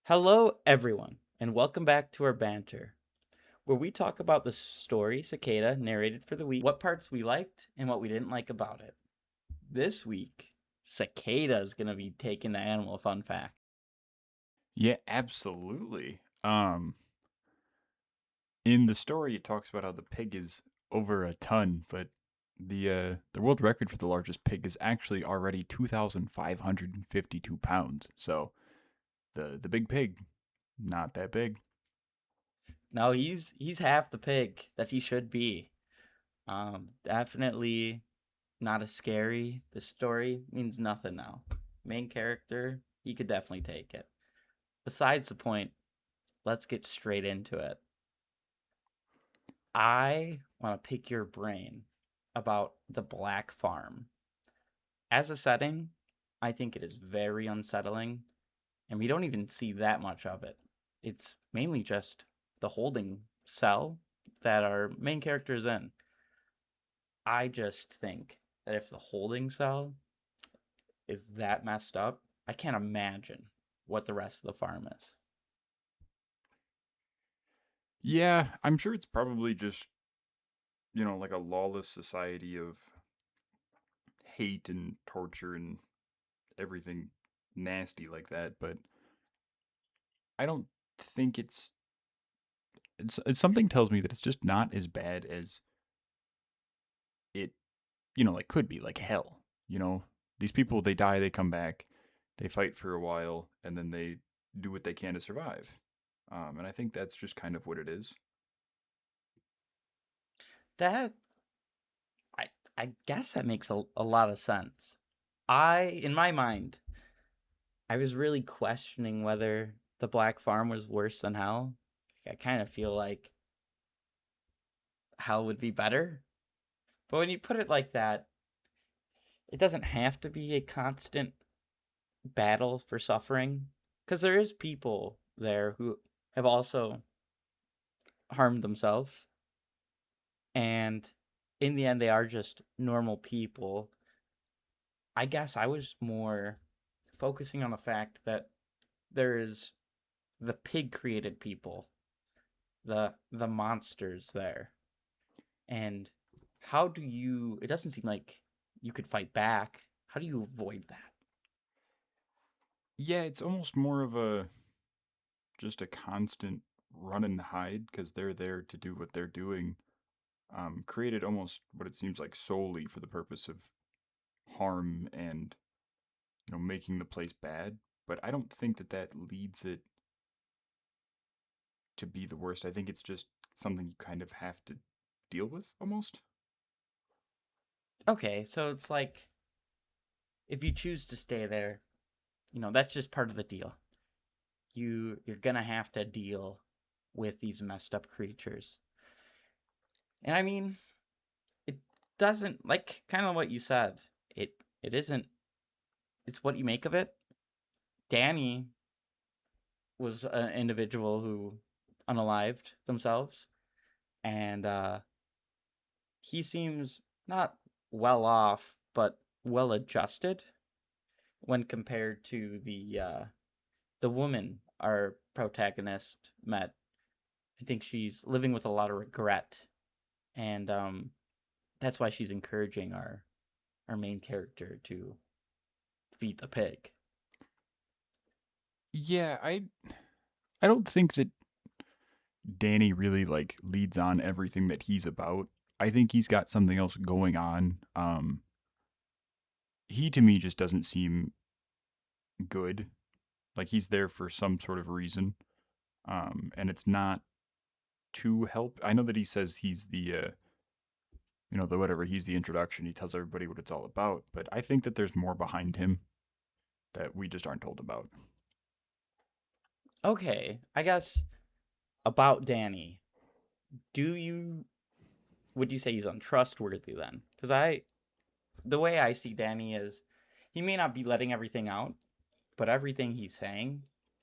Hello, everyone, and welcome back to our banter, where we talk about the story Cicada narrated for the week, what parts we liked and what we didn't like about it. This week, Cicada is going to be taking the animal fun fact. Yeah, absolutely. In the story, it talks about how the pig is over a ton, but the world record for the largest pig is actually already 2,552 pounds. So the big pig, not that big. No, he's half the pig that he should be. Definitely not as scary. The story means nothing now. Main character, he could definitely take it. Besides the point, let's get straight into it. I want to pick your brain about the Black Farm. As a setting, I think it is very unsettling, and we don't even see that much of it. It's mainly just the holding cell that our main character is in. I just think that if the holding cell is that messed up, I can't imagine what the rest of the farm is. Yeah, I'm sure it's probably just, like a lawless society of hate and torture and everything nasty like that, but I don't think it's something tells me that it's just not as bad as it like could be like hell. These people they die, they come back, they fight for a while, and then they do what they can to survive. And I think that's just kind of what it is. That I I guess that makes a lot of sense. In my mind, I was really questioning whether the Black Farm was worse than Hell. I kind of feel like Hell would be better. But when you put it like that, it doesn't have to be a constant battle for suffering. Because there is people there who have also harmed themselves. And in the end, they are just normal people. I guess I was more focusing on the fact that there is the pig created people, the monsters there. And how do you? It doesn't seem like you could fight back. How do you avoid that? Yeah, it's almost more of a just a constant run and hide because they're there to do what they're doing. Created almost what it seems like solely for the purpose of harm and making the place bad. But I don't think that that leads it to be the worst. I think it's just something you kind of have to deal with almost. Okay, so it's like if you choose to stay there, that's just part of the deal. You're gonna have to deal with these messed up creatures. And I mean, it doesn't like kind of what you said. It isn't it's what you make of it. Danny was an individual who unalived themselves and he seems not well off but well adjusted when compared to the woman our protagonist met. I think she's living with a lot of regret, and that's why she's encouraging our main character to feed the pig. Yeah, I don't think that Danny really like leads on everything that he's about. I think he's got something else going on. He to me just doesn't seem good. Like he's there for some sort of reason. And it's not to help. I know that he says he's the whatever, he's the introduction. He tells everybody what it's all about, but I think that there's more behind him that we just aren't told about. Okay, I guess about Danny. Do you would you say he's untrustworthy then? Because the way I see Danny is he may not be letting everything out, but everything he's saying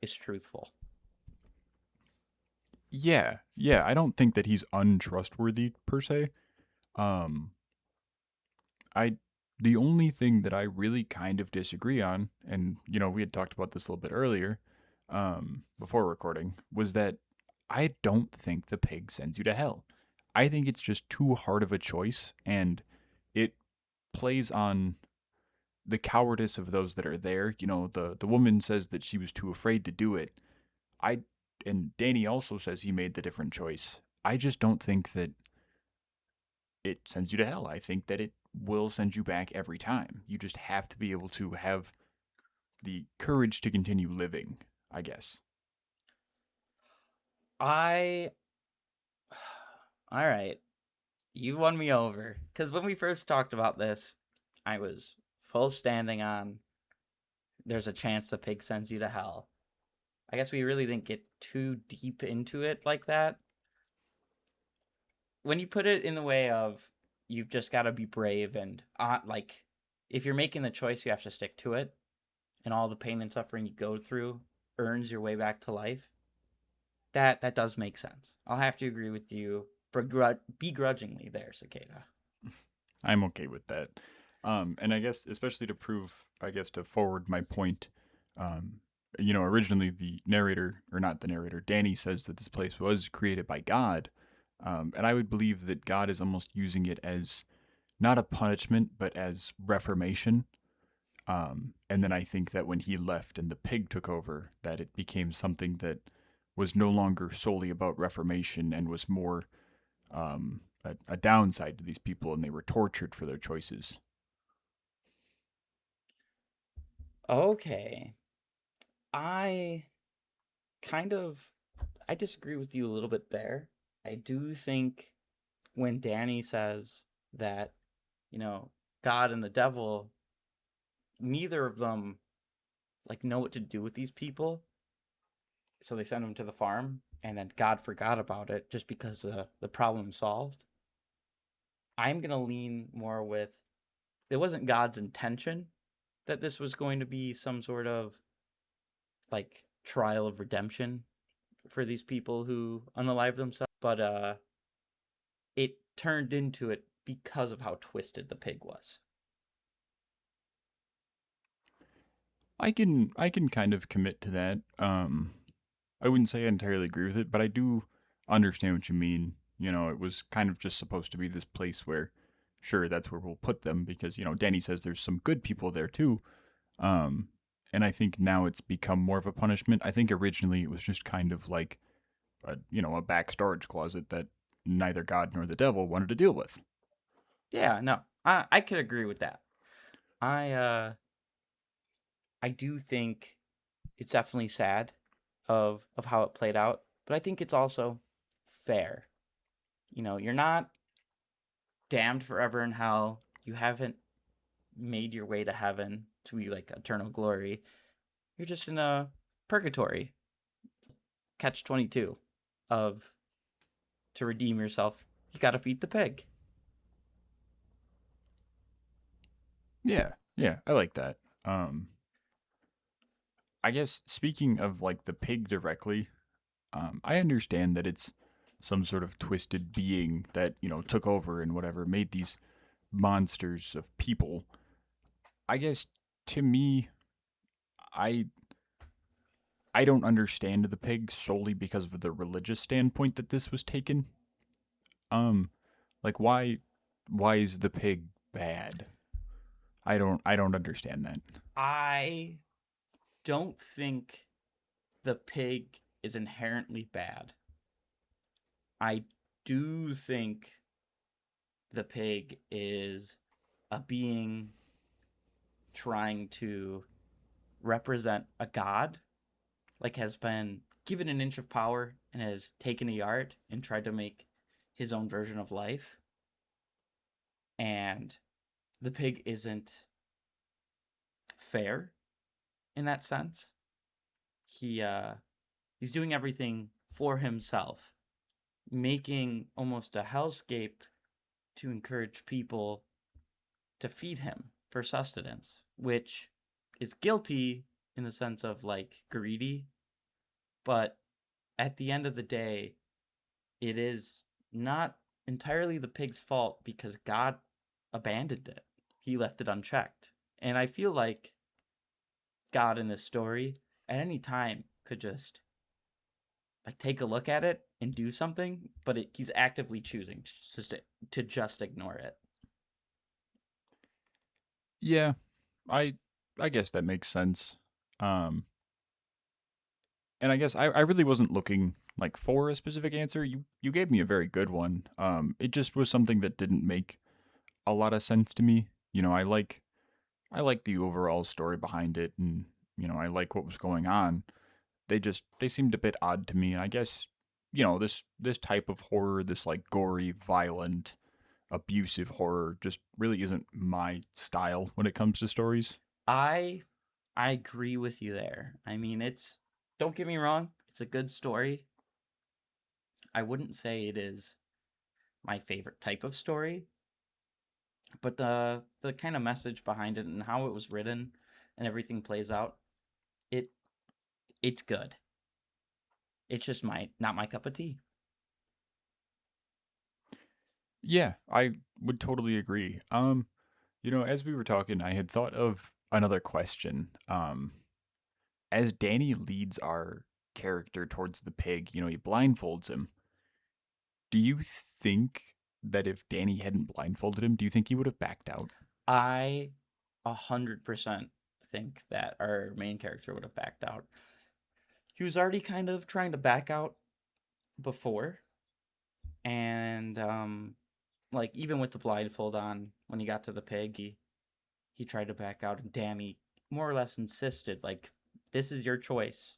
is truthful. Yeah, yeah, I don't think that he's untrustworthy per se. Um I the only thing that I really kind of disagree on, and we had talked about this a little bit earlier, before recording was that I don't think the pig sends you to hell. I think it's just too hard of a choice, and it plays on the cowardice of those that are there. You know, the woman says that she was too afraid to do it. I and Danny also says he made the different choice. I just don't think that it sends you to hell. I think that it will send you back every time. You just have to be able to have the courage to continue living, I guess. I all right. You won me over because when we first talked about this, I was full standing on there's a chance the pig sends you to hell. I guess we really didn't get too deep into it like that. When you put it in the way of you've just got to be brave and like if you're making the choice, you have to stick to it, and all the pain and suffering you go through earns your way back to life. That does make sense. I'll have to agree with you begrudgingly there, Cicada. I'm okay with that. And I guess, especially to prove, I guess, to forward my point, um, originally the narrator, or not the narrator, Danny says that this place was created by God. And I would believe that God is almost using it as not a punishment, but as reformation. And then I think that when he left and the pig took over, that it became something that was no longer solely about reformation and was more a downside to these people, and they were tortured for their choices. Okay. I kind of I disagree with you a little bit there. I do think when Danny says that, you know, God and the devil, neither of them like know what to do with these people, so they send them to the farm, and then God forgot about it just because the problem solved. I'm gonna lean more with it wasn't God's intention that this was going to be some sort of like trial of redemption for these people who unalive themselves, but it turned into it because of how twisted the pig was. I can kind of commit to that. I wouldn't say I entirely agree with it, but I do understand what you mean. It was kind of just supposed to be this place where, sure, that's where we'll put them because Danny says there's some good people there too. Um, and I think now it's become more of a punishment. I think originally it was just kind of like a back storage closet that neither God nor the devil wanted to deal with. Yeah, no, I could agree with that. I uh I do think it's definitely sad of how it played out, but I think it's also fair. You're not damned forever in hell. You haven't made your way to heaven to be like eternal glory. You're just in a purgatory, catch 22 of to redeem yourself, you got to feed the pig. Yeah, yeah, I like that. I guess speaking of like the pig directly, I understand that it's some sort of twisted being that took over and whatever made these monsters of people. I guess to me, I I don't understand the pig solely because of the religious standpoint that this was taken. Um, like why is the pig bad? I don't understand that. I don't think the pig is inherently bad. I do think the pig is a being trying to represent a god, like has been given an inch of power and has taken a yard and tried to make his own version of life. And the pig isn't fair in that sense. He's doing everything for himself, making almost a hellscape to encourage people to feed him for sustenance, which is guilty in the sense of like greedy, but at the end of the day, it is not entirely the pig's fault because God abandoned it. He left it unchecked. And I feel like God in this story, at any time, could just like take a look at it and do something, but he's actively choosing to just ignore it. Yeah, I I guess that makes sense. Um, and I guess I really wasn't looking like for a specific answer. You gave me a very good one. It just was something that didn't make a lot of sense to me. I like the overall story behind it, and I like what was going on. They seemed a bit odd to me, and I guess this type of horror, this like gory, violent, abusive horror, just really isn't my style when it comes to stories. I I agree with you there. I mean, it's don't get me wrong, it's a good story. I wouldn't say it is my favorite type of story, but the kind of message behind it and how it was written and everything plays out, it it's good. It's just my not my cup of tea. Yeah, I would totally agree. As we were talking, I had thought of another question. As Danny leads our character towards the pig, he blindfolds him. Do you think that if Danny hadn't blindfolded him, do you think he would have backed out? I 100% think that our main character would have backed out. He was already kind of trying to back out before, and like even with the blindfold on, when he got to the pig, he tried to back out, and Danny more or less insisted, like, "This is your choice.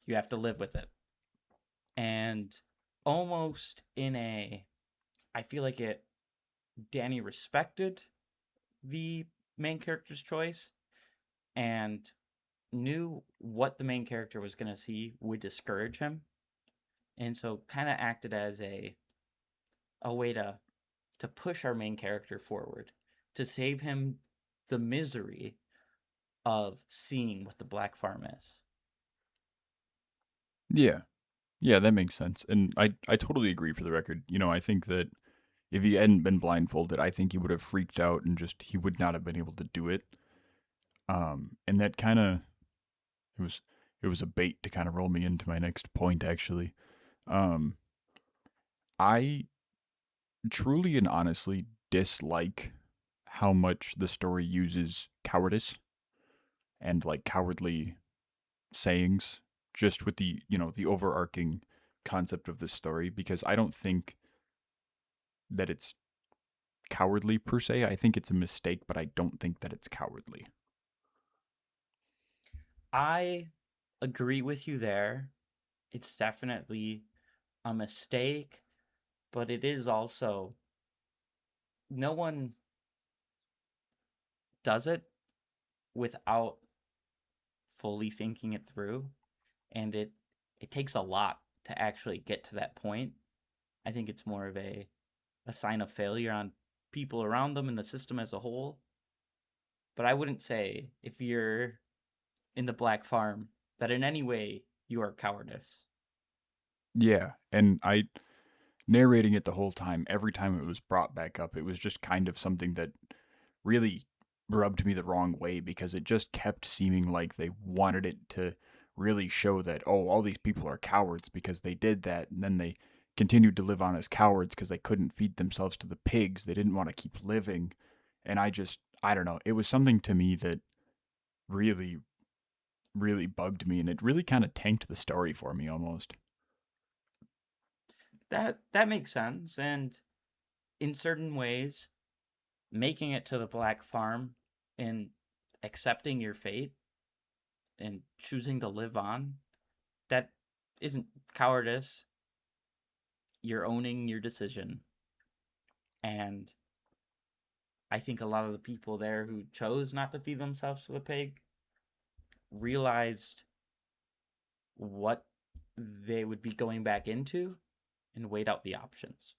You have to live with it." And almost in a, I feel like it. Danny respected the main character's choice and knew what the main character was going to see would discourage him, and so kind of acted as a way to push our main character forward, to save him the misery of seeing what the black farm is. Yeah. Yeah, that makes sense. And I totally agree for the record. I think that if he hadn't been blindfolded, I think he would have freaked out and just he would not have been able to do it. And that kind of it was it was a bait to kind of roll me into my next point actually. Um I truly and honestly dislike how much the story uses cowardice and like cowardly sayings just with the overarching concept of this story because I don't think that it's cowardly per se. I think it's a mistake, but I don't think that it's cowardly. I agree with you there. It's definitely a mistake, but it is also, no one does it without fully thinking it through, and it takes a lot to actually get to that point. I think it's more of a sign of failure on people around them and the system as a whole. But I wouldn't say, if you're in the black farm, that in any way you are cowardice. Yeah, and I narrating it the whole time, every time it was brought back up, it was just kind of something that really rubbed me the wrong way because it just kept seeming like they wanted it to really show that, oh, all these people are cowards because they did that, and then they continued to live on as cowards because they couldn't feed themselves to the pigs. They didn't want to keep living. And I don't know, it was something to me that really, really bugged me, and it really kind of tanked the story for me almost. That makes sense, and in certain ways, making it to the black farm and accepting your fate and choosing to live on, that isn't cowardice. You're owning your decision. And I think a lot of the people there who chose not to feed themselves to the pig realized what they would be going back into and weighed out the options.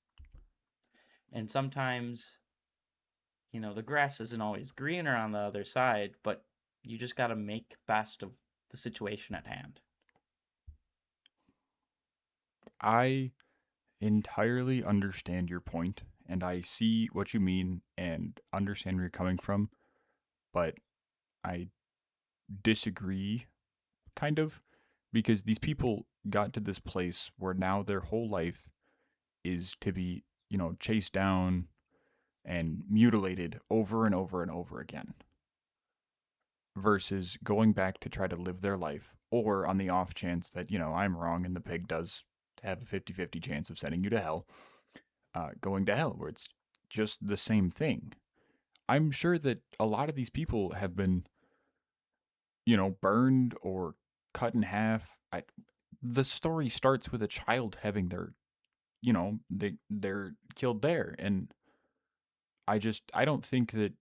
And sometimes, the grass isn't always greener on the other side, but you just got to make best of the situation at hand. I entirely understand your point, and I see what you mean and understand where you're coming from, but I disagree, kind of, because these people got to this place where now their whole life is to be, chased down and mutilated over and over and over again versus going back to try to live their life, or on the off chance that, I'm wrong and the pig does have a 50-50 chance of sending you to hell, going to hell, where it's just the same thing. I'm sure that a lot of these people have been, burned or cut in half. The story starts with a child having their, they're killed there, and I don't think that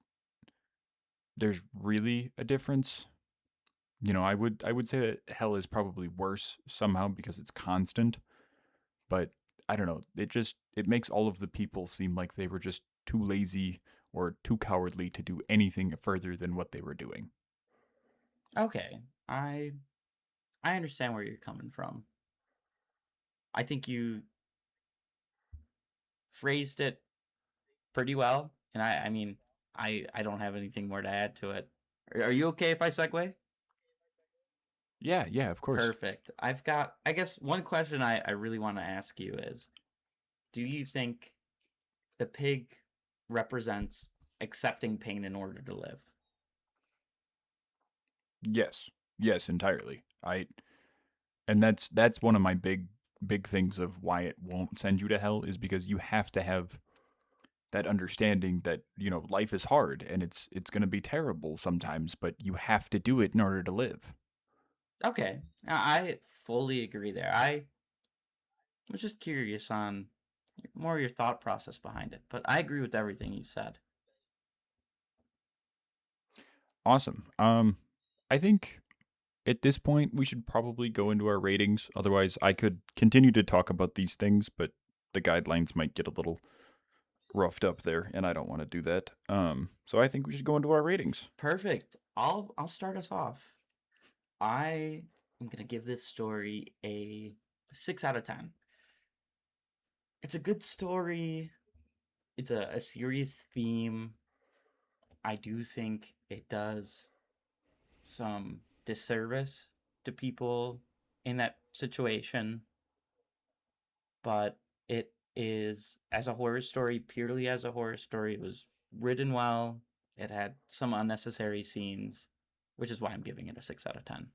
there's really a difference. I would say that hell is probably worse somehow because it's constant, but I don't know. It makes all of the people seem like they were just too lazy or too cowardly to do anything further than what they were doing. Okay, I understand where you're coming from. I think you phrased it pretty well, and I mean, I don't have anything more to add to it. Are you okay if I segue? Yeah, yeah, of course. Perfect. I've got, I guess, one question I really want to ask you is, do you think the pig represents accepting pain in order to live? Yes. Yes, entirely. And that's one of my big things of why it won't send you to hell is because you have to have that understanding that, life is hard and it's going to be terrible sometimes, but you have to do it in order to live. Okay, I fully agree there. I was just curious on more your thought process behind it, but I agree with everything you said. Awesome. I think at this point we should probably go into our ratings. Otherwise, I could continue to talk about these things, but the guidelines might get a little roughed up there, and I don't want to do that. So I think we should go into our ratings. Perfect. I'll start us off. I am gonna give this story a 6 out of 10. It's a good story. It's a serious theme. I do think it does some disservice to people in that situation, but it is, as a horror story, purely as a horror story, it was written well. It had some unnecessary scenes, which is why I'm giving it a 6 out of 10.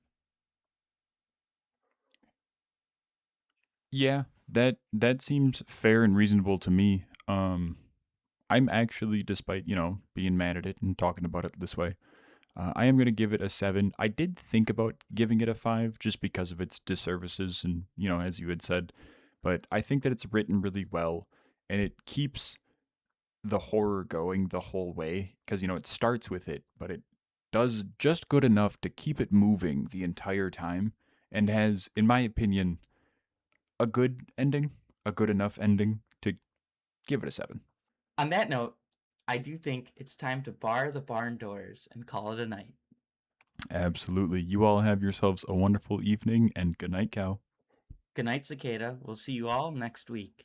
Yeah, that seems fair and reasonable to me. I'm actually, despite being mad at it and talking about it this way, I am going to give it a 7. I did think about giving it a 5 just because of its disservices and, as you had said, but I think that it's written really well and it keeps the horror going the whole way because, it starts with it, but it does just good enough to keep it moving the entire time and has, in my opinion, a good ending, a good enough ending to give it a 7. On that note, I do think it's time to bar the barn doors and call it a night. Absolutely. You all have yourselves a wonderful evening and good night, cow. Good night, cicada. We'll see you all next week.